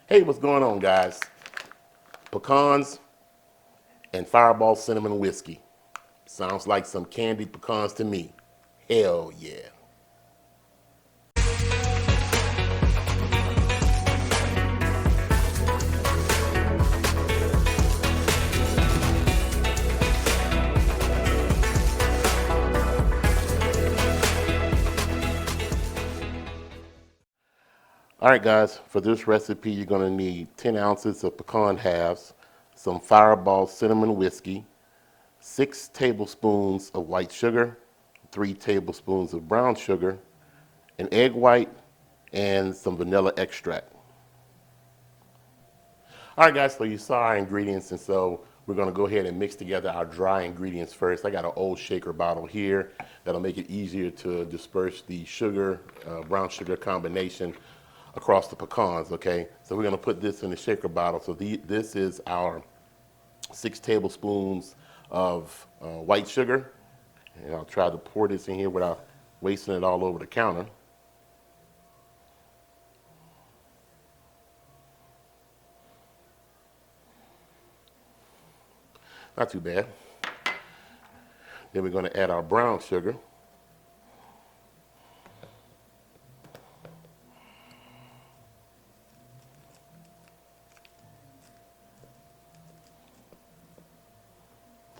Hey, what's going on, guys? Pecans and Fireball cinnamon whiskey. Sounds like some candied pecans to me. Hell yeah. All right, guys, for this recipe, you're going to need 10 ounces of pecan halves, some Fireball cinnamon whiskey, 6 tablespoons of white sugar, 3 tablespoons of brown sugar, an egg white, and some vanilla extract. All right, guys, so you saw our ingredients, and so we're going to go ahead and mix together our dry ingredients first. I got an old shaker bottle here that'll make it easier to disperse the sugar, brown sugar combination across the pecans, okay? So we're going to put this in the shaker bottle. So this is our 6 tablespoons of white sugar, and I'll try to pour this in here without wasting it all over the counter. Not too bad. Then we're going to add our brown sugar.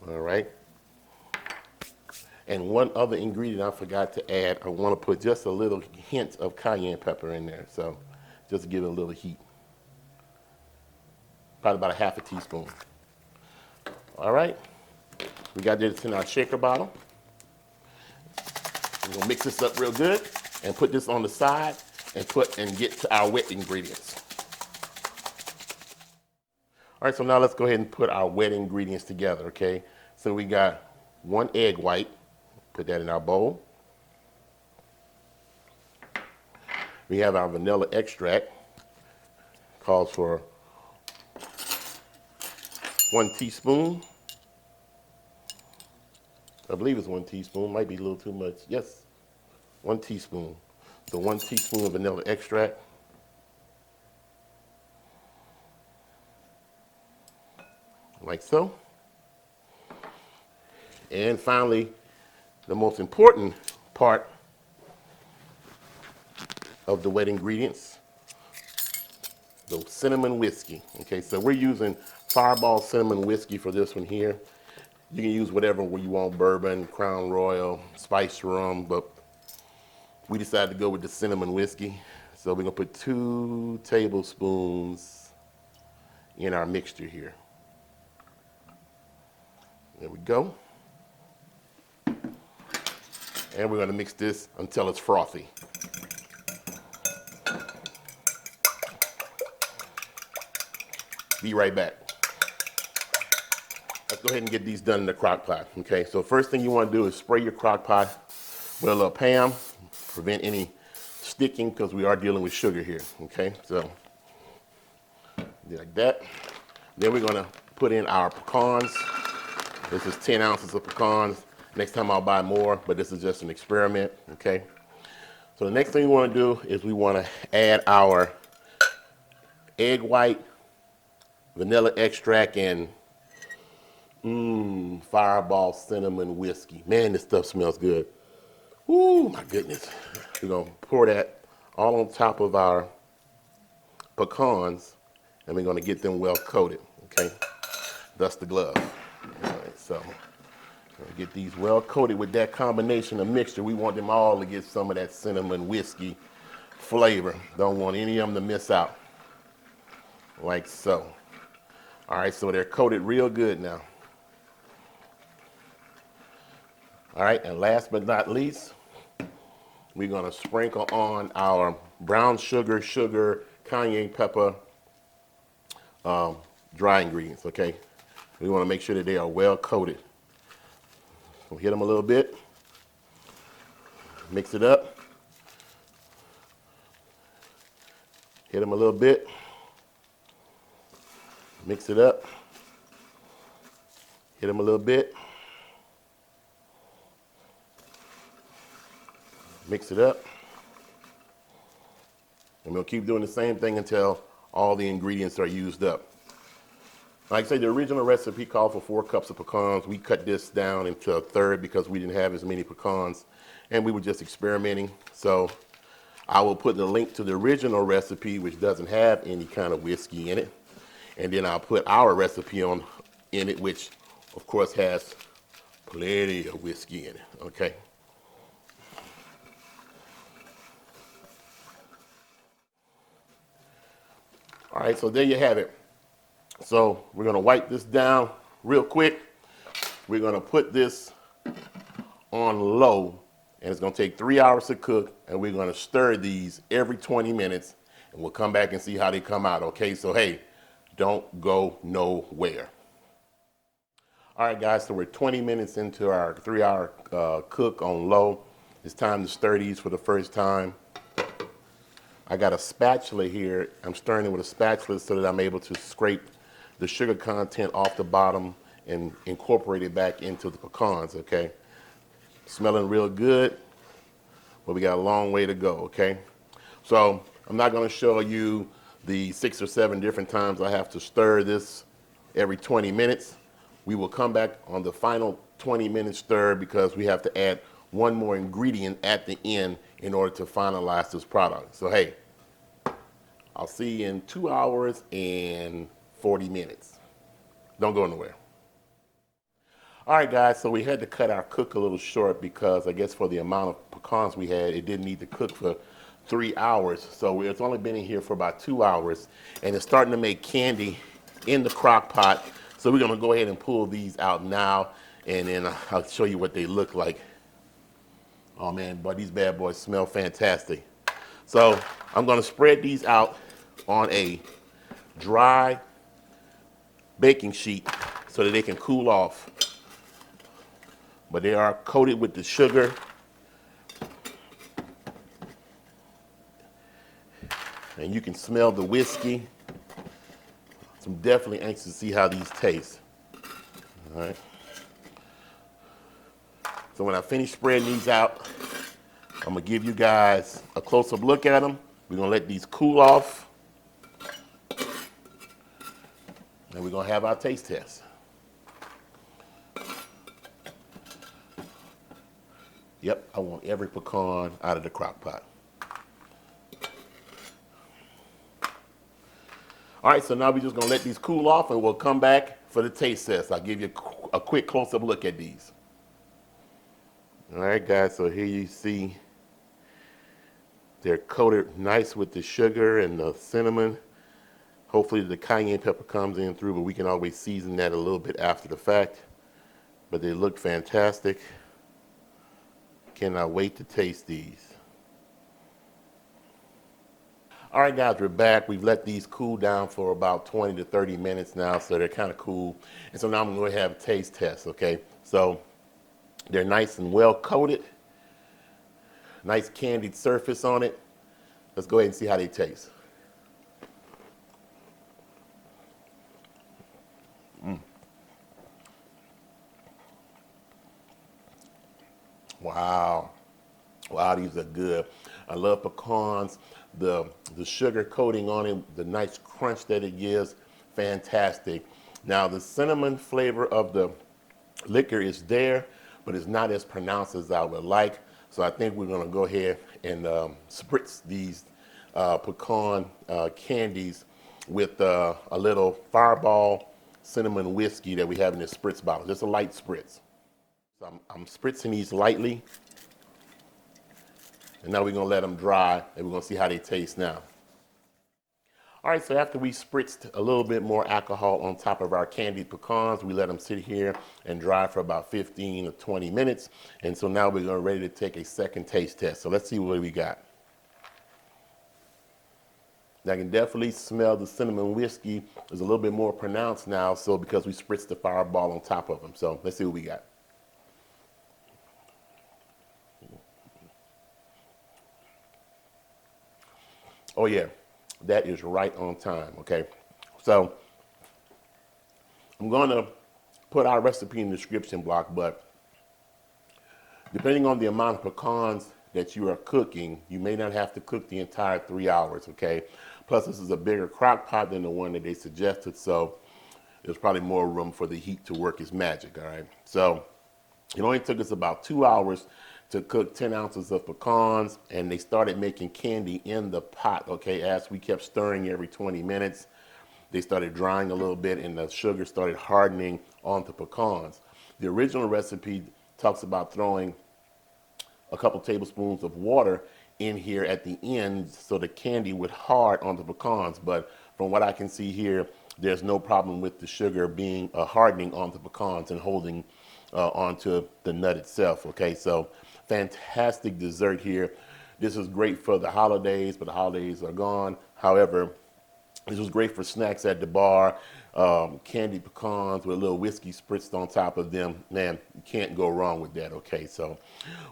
All right. And one other ingredient I forgot to add, I want to put just a little hint of cayenne pepper in there. So just to give it a little heat. Probably about a half a teaspoon. All right. We got this in our shaker bottle. We're going to mix this up real good and put this on the side and get to our wet ingredients. All right, so now let's go ahead and put our wet ingredients together, okay? So we got 1 egg white. Put that in our bowl. We have our vanilla extract. Calls for 1 teaspoon. I believe it's 1 teaspoon. Might be a little too much. Yes, 1 teaspoon. So 1 teaspoon of vanilla extract. Like so. And finally, the most important part of the wet ingredients, the cinnamon whiskey. Okay, so we're using Fireball cinnamon whiskey for this one here. You can use whatever you want, bourbon, Crown Royal, spiced rum, but we decided to go with the cinnamon whiskey. So we're gonna put 2 tablespoons in our mixture here. There we go. And we're going to mix this until it's frothy. Be right back. Let's go ahead and get these done in the crock pot. Okay, so first thing you want to do is spray your crock pot with a little Pam, prevent any sticking because we are dealing with sugar here. Okay, so like that. Then we're going to put in our pecans. This is 10 ounces of pecans. Next time I'll buy more, but this is just an experiment, okay? So the next thing we want to do is we want to add our egg white, vanilla extract, and Fireball cinnamon whiskey. Man, this stuff smells good. Ooh, my goodness. We're going to pour that all on top of our pecans, and we're going to get them well coated, okay? Dust the glove. All right, so get these well coated with that combination of mixture. We want them all to get some of that cinnamon whiskey flavor. Don't want any of them to miss out. Like so. All right, so they're coated real good now. All right, and last but not least, we're gonna sprinkle on our brown sugar, cayenne pepper, dry ingredients, okay? We wanna make sure that they are well coated. We'll hit them a little bit, mix it up, hit them a little bit, mix it up, hit them a little bit, mix it up, and we'll keep doing the same thing until all the ingredients are used up. Like I say, the original recipe called for 4 cups of pecans. We cut this down into a third because we didn't have as many pecans and we were just experimenting. So I will put the link to the original recipe, which doesn't have any kind of whiskey in it. And then I'll put our recipe in it, which of course has plenty of whiskey in it, okay? All right, so there you have it. So we're gonna wipe this down real quick. We're gonna put this on low, and it's gonna take 3 hours to cook, and we're gonna stir these every 20 minutes, and we'll come back and see how they come out, okay? So hey, don't go nowhere. All right, guys, so we're 20 minutes into our 3-hour cook on low. It's time to stir these for the first time. I got a spatula here. I'm stirring it with a spatula so that I'm able to scrape the sugar content off the bottom and incorporate it back into the pecans, okay? Smelling real good, but we got a long way to go, okay? So I'm not gonna show you the 6 or 7 different times I have to stir this every 20 minutes. We will come back on the final 20-minute stir because we have to add one more ingredient at the end in order to finalize this product. So hey, I'll see you in 2 hours and 40 minutes. Don't go nowhere. All right, guys, so we had to cut our cook a little short because I guess for the amount of pecans we had, it didn't need to cook for 3 hours. So it's only been in here for about 2 hours, and it's starting to make candy in the crock pot. So we're gonna go ahead and pull these out now, and then I'll show you what they look like. Oh man, boy, these bad boys smell fantastic. So I'm gonna spread these out on a dry baking sheet so that they can cool off. But they are coated with the sugar. And you can smell the whiskey. So I'm definitely anxious to see how these taste. All right. So when I finish spreading these out, I'm gonna give you guys a close-up look at them. We're gonna let these cool off. And we're gonna have our taste test. Yep, I want every pecan out of the crock pot. All right, so now we're just gonna let these cool off and we'll come back for the taste test. I'll give you a quick close-up look at these. All right, guys, so here you see they're coated nice with the sugar and the cinnamon. Hopefully the cayenne pepper comes in through, but we can always season that a little bit after the fact. But they look fantastic. Cannot wait to taste these. All right, guys, we're back. We've let these cool down for about 20 to 30 minutes now, so they're kind of cool. And so now I'm going to have a taste test, okay? So they're nice and well coated. Nice candied surface on it. Let's go ahead and see how they taste. Wow. Wow, these are good. I love pecans. The sugar coating on it, the nice crunch that it gives, fantastic. Now the cinnamon flavor of the liquor is there, but it's not as pronounced as I would like. So I think we're gonna go ahead and spritz these pecan candies with a little Fireball cinnamon whiskey that we have in this spritz bottle, just a light spritz. So I'm spritzing these lightly. And now we're gonna let them dry and we're gonna see how they taste now. All right, so after we spritzed a little bit more alcohol on top of our candied pecans, we let them sit here and dry for about 15 or 20 minutes. And so now we're gonna ready to take a second taste test. So let's see what we got. Now I can definitely smell the cinnamon whiskey is a little bit more pronounced now, so because we spritzed the Fireball on top of them. So let's see what we got. Oh yeah, that is right on time, okay? So I'm gonna put our recipe in the description block, but depending on the amount of pecans that you are cooking, you may not have to cook the entire 3 hours, okay? Plus, this is a bigger crock pot than the one that they suggested, so there's probably more room for the heat to work its magic, all right? So it only took us about 2 hours to cook 10 ounces of pecans, and they started making candy in the pot, okay? As we kept stirring every 20 minutes, they started drying a little bit and the sugar started hardening onto pecans. The original recipe talks about throwing a couple tablespoons of water in here at the end so the candy would hard on the pecans. But from what I can see here, there's no problem with the sugar being hardening on the pecans and holding onto the nut itself. Okay, so fantastic dessert here. This is great for the holidays, but the holidays are gone. However, this was great for snacks at the bar. Candied pecans with a little whiskey spritzed on top of them. Man, you can't go wrong with that, okay? So,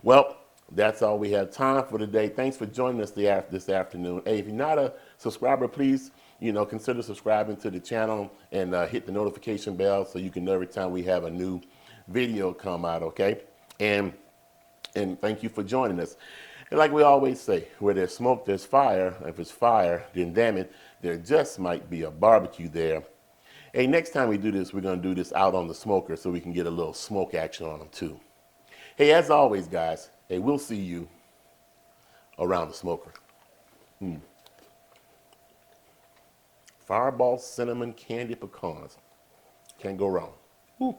well, that's all we have time for today. Thanks for joining us this afternoon. Hey, if you're not a subscriber, please, consider subscribing to the channel and hit the notification bell so you can know every time we have a new video come out, okay? And thank you for joining us. And like we always say, where there's smoke, there's fire. If it's fire, then damn it, there just might be a barbecue there. Hey, next time we do this, we're going to do this out on the smoker so we can get a little smoke action on them too. Hey, as always, guys, hey, we'll see you around the smoker. Fireball cinnamon candy pecans. Can't go wrong. Woo.